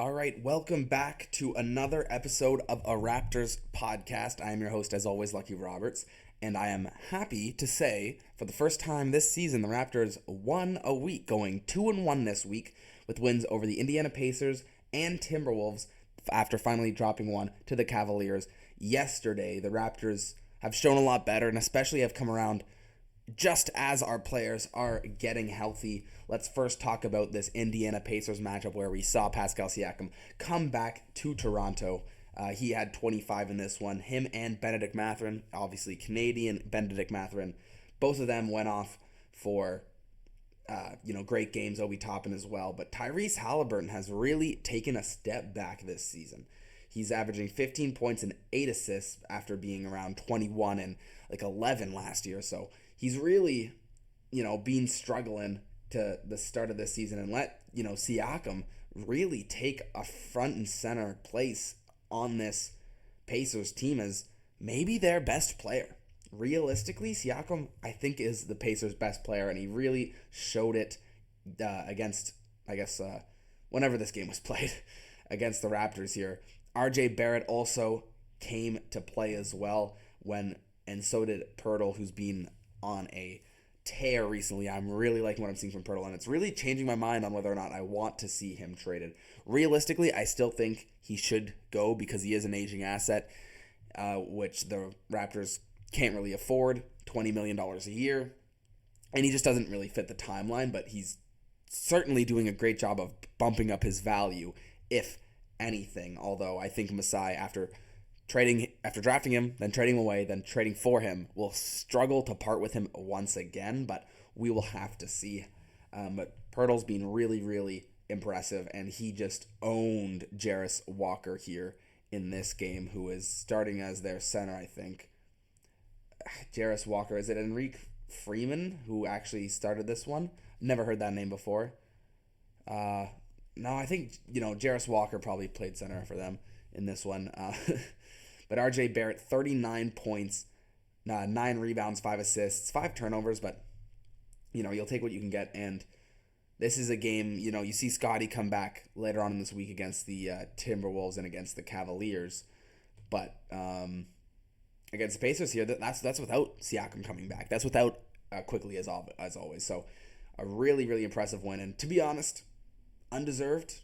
All right, welcome back to another episode of a Raptors podcast. I am your host, as always, Lucky Roberts, and I am happy to say, for the first time this season, the Raptors won a week, going 2-1 this week, with wins over the Indiana Pacers and Timberwolves after finally dropping one to the Cavaliers yesterday. The Raptors have shown a lot better, and especially have come around just as our players are getting healthy. Let's first talk about this Indiana Pacers matchup where we saw Pascal Siakam come back to Toronto. He had 25 in this one. Him and Benedict Mathurin, obviously Canadian Benedict Mathurin, both of them went off for great games. Obi Toppin as well. But Tyrese Halliburton has really taken a step back this season. He's averaging 15 points and 8 assists after being around 21 and 11 last year. So he's really, been struggling to the start of this season, and let, Siakam really take a front and center place on this Pacers team as maybe their best player. Realistically, Siakam, I think, is the Pacers' best player, and he really showed it against, whenever this game was played, against the Raptors here. RJ Barrett also came to play as well, and so did Pirtle, who's been on a tear recently. I'm really liking what I'm seeing from Pirtle, and it's really changing my mind on whether or not I want to see him traded. Realistically, I still think he should go because he is an aging asset, which the Raptors can't really afford, $20 million a year, and he just doesn't really fit the timeline, but he's certainly doing a great job of bumping up his value, if anything, although I think Masai, after drafting him, then trading him away, then trading for him, will struggle to part with him once again, but we will have to see. But Pirtle's been really, really impressive, and he just owned Jarris Walker here in this game, who is starting as their center, I think. Jarris Walker, is it Enrique Freeman who actually started this one? Never heard that name before. No, I think, Jarris Walker probably played center for them in this one. But RJ Barrett, 39 points, 9 rebounds, 5 assists, 5 turnovers, but, you'll take what you can get. And this is a game, you see Scotty come back later on in this week against the Timberwolves and against the Cavaliers. But against the Pacers here, that's without Siakam coming back. That's without Quickly as always. So a really, really impressive win. And to be honest, undeserved,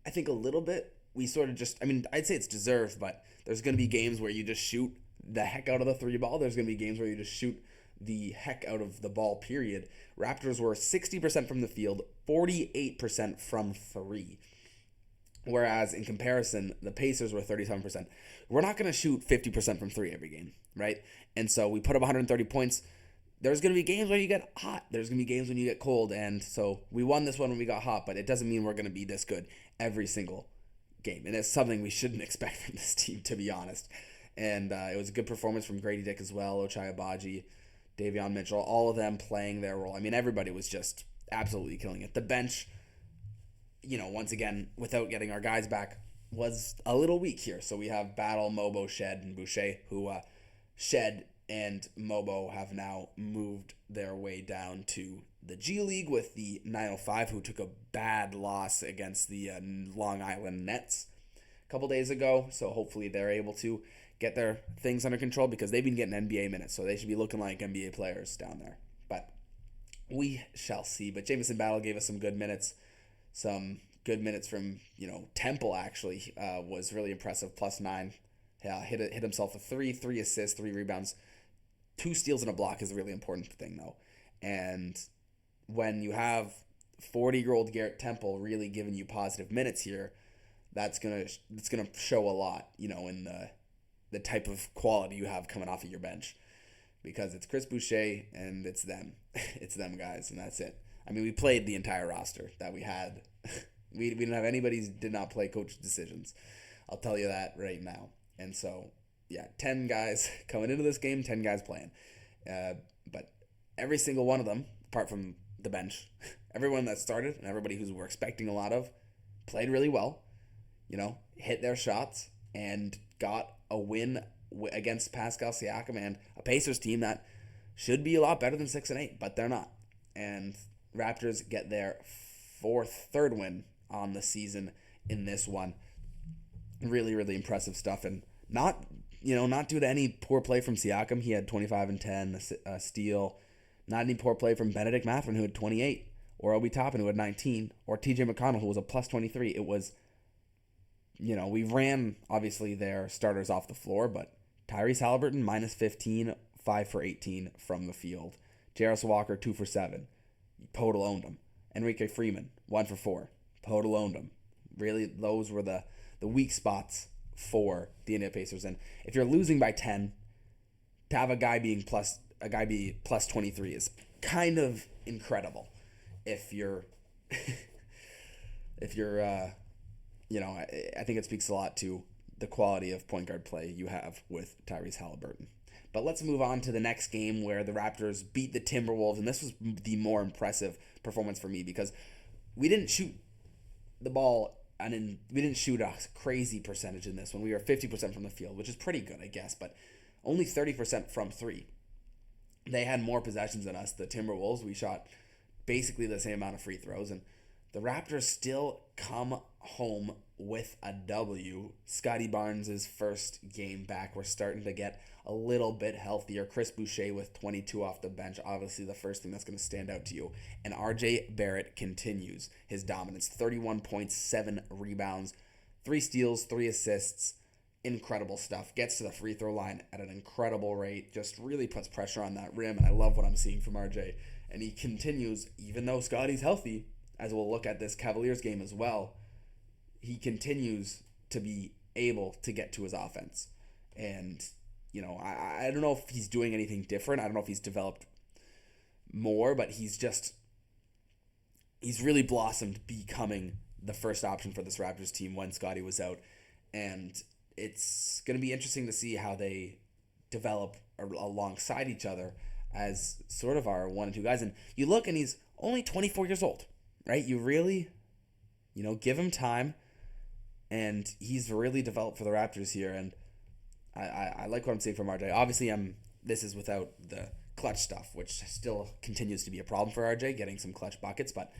I think a little bit. We sort of I'd say it's deserved, but there's going to be games where you just shoot the heck out of the three ball. There's going to be games where you just shoot the heck out of the ball, period. Raptors were 60% from the field, 48% from three. Whereas in comparison, the Pacers were 37%. We're not going to shoot 50% from three every game, right? And so we put up 130 points. There's going to be games where you get hot. There's going to be games when you get cold. And so we won this one when we got hot, but it doesn't mean we're going to be this good every single game. And it's something we shouldn't expect from this team, to be honest. And it was a good performance from Grady Dick as well, Ochai Agbaji, Davion Mitchell, all of them playing their role. I mean, everybody was just absolutely killing it. The bench, once again, without getting our guys back, was a little weak here. So we have Battle, Mobo, Shed, and Boucher, who Shed and Mobo have now moved their way down to the G League with the 905, who took a bad loss against the Long Island Nets a couple days ago. So hopefully they're able to get their things under control, because they've been getting NBA minutes, so they should be looking like NBA players down there. But we shall see. But Jamison Battle gave us some good minutes. Some good minutes from, Temple, actually, was really impressive, +9. Yeah, hit himself a 3 assists, 3 rebounds. 2 steals and a block is a really important thing, though. And when you have 40-year-old Garrett Temple really giving you positive minutes here, that's gonna show a lot, in the type of quality you have coming off of your bench, because it's Chris Boucher and it's them, it's them guys, and that's it. I mean, we played the entire roster that we had. we didn't have anybody who did not play coach decisions. I'll tell you that right now. And so, yeah, 10 guys coming into this game, 10 guys playing. But every single one of them, apart from the bench, everyone that started and everybody who we're expecting a lot of, played really well, hit their shots, and got a win against Pascal Siakam and a Pacers team that should be a lot better than 6-8, but they're not. And Raptors get their third win on the season in this one. Really, really impressive stuff, and not due to any poor play from Siakam. He had 25 and 10, a steal. Not any poor play from Benedict Mathurin, who had 28, or Obi Toppin, who had 19, or TJ McConnell, who was a plus 23. It was, we ran, obviously, their starters off the floor, but Tyrese Halliburton, minus 15, 5 for 18 from the field. Jarris Walker, 2 for 7. Total owned him. Enrique Freeman, 1 for 4. Total owned him. Really, those were the weak spots for the Indiana Pacers. And if you're losing by 10, to have a guy be plus 23 is kind of incredible. If you're, I think it speaks a lot to the quality of point guard play you have with Tyrese Halliburton. But let's move on to the next game where the Raptors beat the Timberwolves, and this was the more impressive performance for me because we didn't shoot the ball. And we didn't shoot a crazy percentage in this one. We were 50% from the field, which is pretty good, I guess, but only 30% from three. They had more possessions than us. The Timberwolves, we shot basically the same amount of free throws, and the Raptors still come home with a W. Scotty Barnes' first game back. We're starting to get a little bit healthier. Chris Boucher with 22 off the bench, obviously the first thing that's going to stand out to you. And RJ Barrett continues his dominance. 31.7 rebounds, 3 steals, 3 assists. Incredible stuff. Gets to the free throw line at an incredible rate. Just really puts pressure on that rim, and I love what I'm seeing from RJ. And he continues, even though Scotty's healthy, as we'll look at this Cavaliers game as well, he continues to be able to get to his offense. And, I don't know if he's doing anything different. I don't know if he's developed more, but he's really blossomed, becoming the first option for this Raptors team when Scotty was out. And it's going to be interesting to see how they develop alongside each other as sort of our 1 and 2 guys. And you look, and he's only 24 years old, right? You really, give him time, and he's really developed for the Raptors here. And I like what I'm seeing from RJ. Obviously, this is without the clutch stuff, which still continues to be a problem for RJ, getting some clutch buckets, but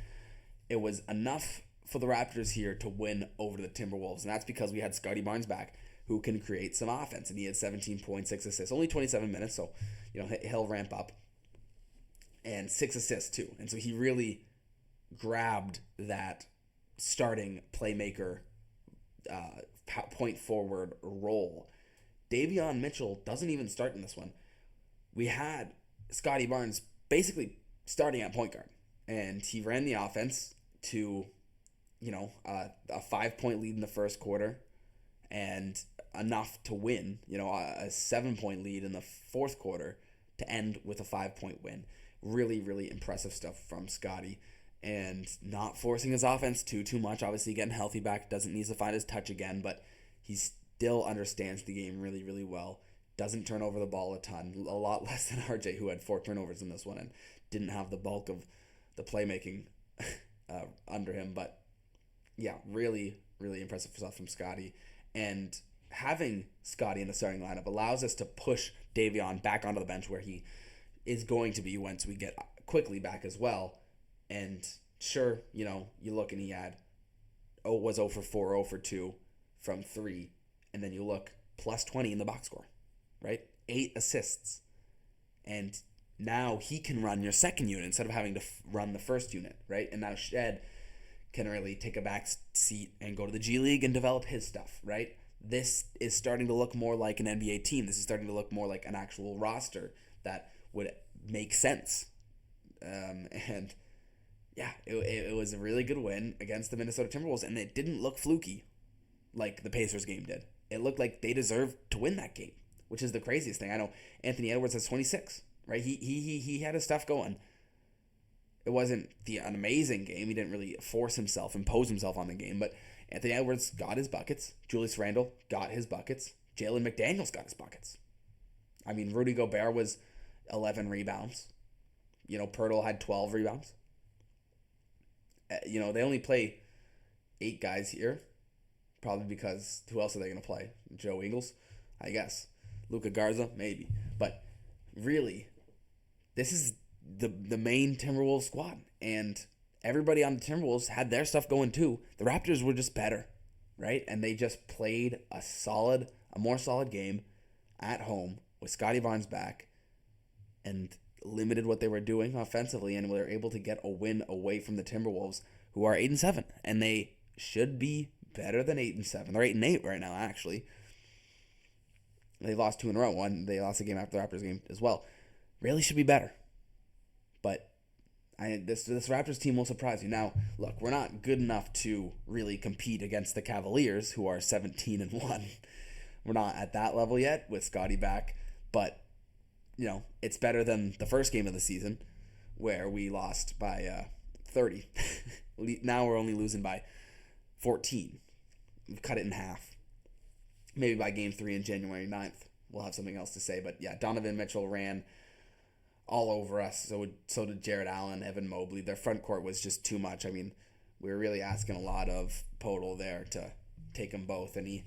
it was enough for the Raptors here to win over the Timberwolves, and that's because we had Scotty Barnes back, who can create some offense, and he had 17.6 assists, only 27 minutes, so he'll ramp up, and 6 assists too, and so he really grabbed that starting playmaker, point forward role. Davion Mitchell doesn't even start in this one. We had Scotty Barnes basically starting at point guard, and he ran the offense to, a 5-point lead in the first quarter, and enough to win, a 7-point lead in the fourth quarter to end with a 5-point win. Really, really impressive stuff from Scotty, and not forcing his offense too much. Obviously, getting healthy back, doesn't need to find his touch again, but he's still understands the game really, really well. Doesn't turn over the ball a ton. A lot less than RJ, who had 4 turnovers in this one and didn't have the bulk of the playmaking under him. But, yeah, really, really impressive stuff from Scotty. And having Scotty in the starting lineup allows us to push Davion back onto the bench, where he is going to be once we get quickly back as well. And, sure, you look, and he was 0 for 4, 0 for 2 from 3. And then you look, plus 20 in the box score, right? 8 assists. And now he can run your second unit instead of having to run the first unit, right? And now Shed can really take a back seat and go to the G League and develop his stuff, right? This is starting to look more like an NBA team. This is starting to look more like an actual roster that would make sense. And yeah, it was a really good win against the Minnesota Timberwolves, and it didn't look fluky like the Pacers game did. It looked like they deserved to win that game, which is the craziest thing. I know Anthony Edwards has 26, right? He had his stuff going. It wasn't an amazing game. He didn't really impose himself on the game, but Anthony Edwards got his buckets. Julius Randle got his buckets. Jalen McDaniels got his buckets. I mean, Rudy Gobert was 11 rebounds. Pirtle had 12 rebounds. They only play 8 guys here. Probably because who else are they going to play? Joe Ingles, I guess. Luka Garza, maybe. But really, this is the main Timberwolves squad. And everybody on the Timberwolves had their stuff going too. The Raptors were just better. right? And they just played a more solid game at home with Scotty Barnes back and limited what they were doing offensively, and were able to get a win away from the Timberwolves, who are 8-7, and they should be better than 8-7. They're 8-8 right now, actually. They lost 2 in a row. They lost a game after the Raptors game as well. Really should be better. But this Raptors team will surprise you. Now, look, we're not good enough to really compete against the Cavaliers, who are 17-1. We're not at that level yet with Scotty back, but it's better than the first game of the season, where we lost by 30. Now we're only losing by 14. We've cut it in half. Maybe by game 3 on January 9th, we'll have something else to say. But yeah, Donovan Mitchell ran all over us. So did Jared Allen, Evan Mobley. Their front court was just too much. I mean, we were really asking a lot of Podol there to take them both, and he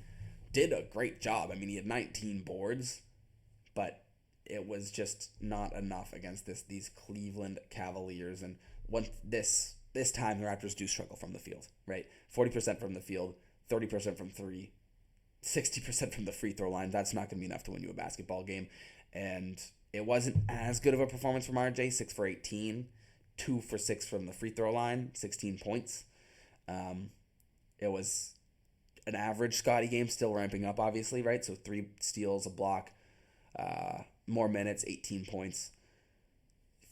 did a great job. I mean, he had 19 boards, but it was just not enough against these Cleveland Cavaliers. And this time, the Raptors do struggle from the field, right? 40% from the field, 30% from 3. 60% from the free throw line. That's not going to be enough to win you a basketball game. And it wasn't as good of a performance from RJ, 6 for 18, 2 for 6 from the free throw line, 16 points. It was an average Scotty game, still ramping up, obviously, right? So 3 steals, a block, more minutes, 18 points,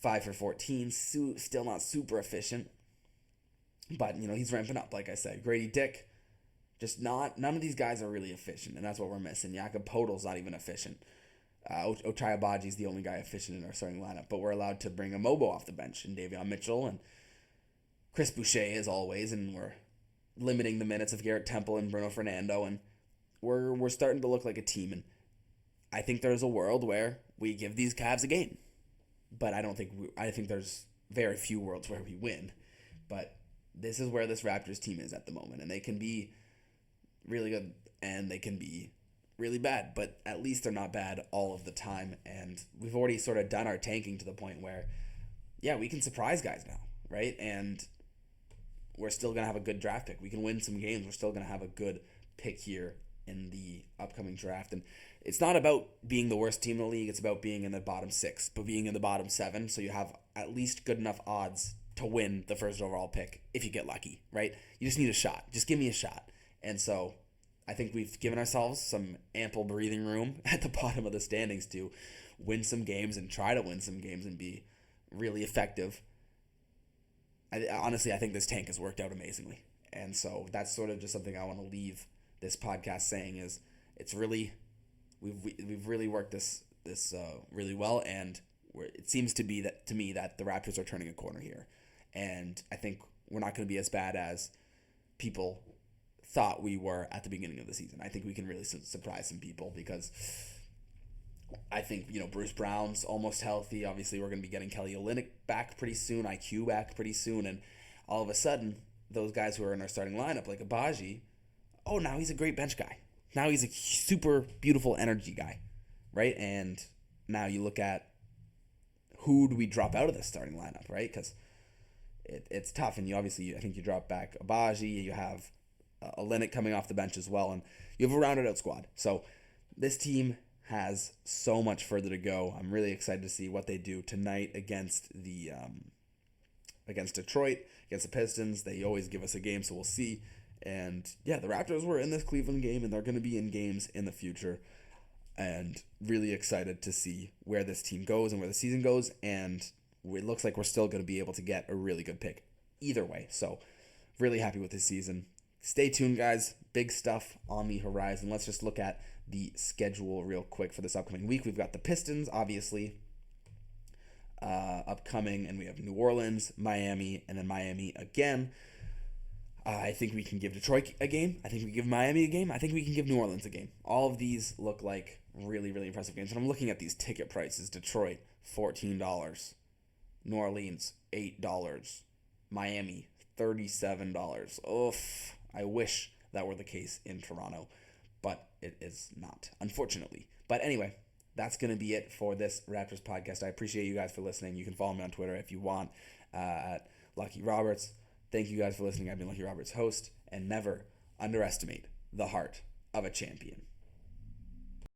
5 for 14, still not super efficient. But, he's ramping up, like I said. Grady Dick, none of these guys are really efficient, and that's what we're missing. Jakob Podol's not even efficient. Ochai Abaji's the only guy efficient in our starting lineup, but we're allowed to bring a Mobo off the bench, and Davion Mitchell, and Chris Boucher as always, and we're limiting the minutes of Garrett Temple and Bruno Fernando, and we're starting to look like a team, and I think there's a world where we give these Cavs a game, but I think there's very few worlds where we win, but this is where this Raptors team is at the moment, and they can be really good and they can be really bad, but at least they're not bad all of the time. And we've already sort of done our tanking to the point where, yeah, we can surprise guys now, right? And we're still going to have a good draft pick. We can win some games. We're still going to have a good pick here in the upcoming draft. And it's not about being the worst team in the league. It's about being in the bottom 6, but being in the bottom 7, so you have at least good enough odds to win the first overall pick if you get lucky, right? You just need a shot. Just give me a shot. And so I think we've given ourselves some ample breathing room at the bottom of the standings to win some games and try to win some games and be really effective. Honestly, I think this tank has worked out amazingly. And so that's sort of just something I want to leave this podcast saying is it's really, we've really worked this really well. And it seems to me that the Raptors are turning a corner here. And I think we're not going to be as bad as people thought we were at the beginning of the season. I think we can really surprise some people because I think, Bruce Brown's almost healthy. Obviously, we're going to be getting Kelly Olynyk back pretty soon, IQ back pretty soon, and all of a sudden, those guys who are in our starting lineup, like Abaji, now he's a great bench guy. Now he's a super beautiful energy guy, right? And now you look at who do we drop out of the starting lineup, right? Because it's tough, and I think you drop back Abaji, you have Olynyk coming off the bench as well, and you have a rounded out squad. So this team has so much further to go. I'm really excited to see what they do tonight against Detroit, against the Pistons. They always give us a game, so we'll see. And yeah, the Raptors were in this Cleveland game, and they're going to be in games in the future. And really excited to see where this team goes and where the season goes. And it looks like we're still going to be able to get a really good pick either way. So really happy with this season. Stay tuned, guys. Big stuff on the horizon. Let's just look at the schedule real quick for this upcoming week. We've got the Pistons, obviously, upcoming, and we have New Orleans, Miami, and then Miami again. I think we can give Detroit a game. I think we can give Miami a game. I think we can give New Orleans a game. All of these look like really, really impressive games. And I'm looking at these ticket prices. Detroit, $14. New Orleans, $8. Miami, $37. Oof. I wish that were the case in Toronto, but it is not, unfortunately. But anyway, that's going to be it for this Raptors podcast. I appreciate you guys for listening. You can follow me on Twitter if you want at Lucky Roberts. Thank you guys for listening. I've been Lucky Roberts' host, and never underestimate the heart of a champion.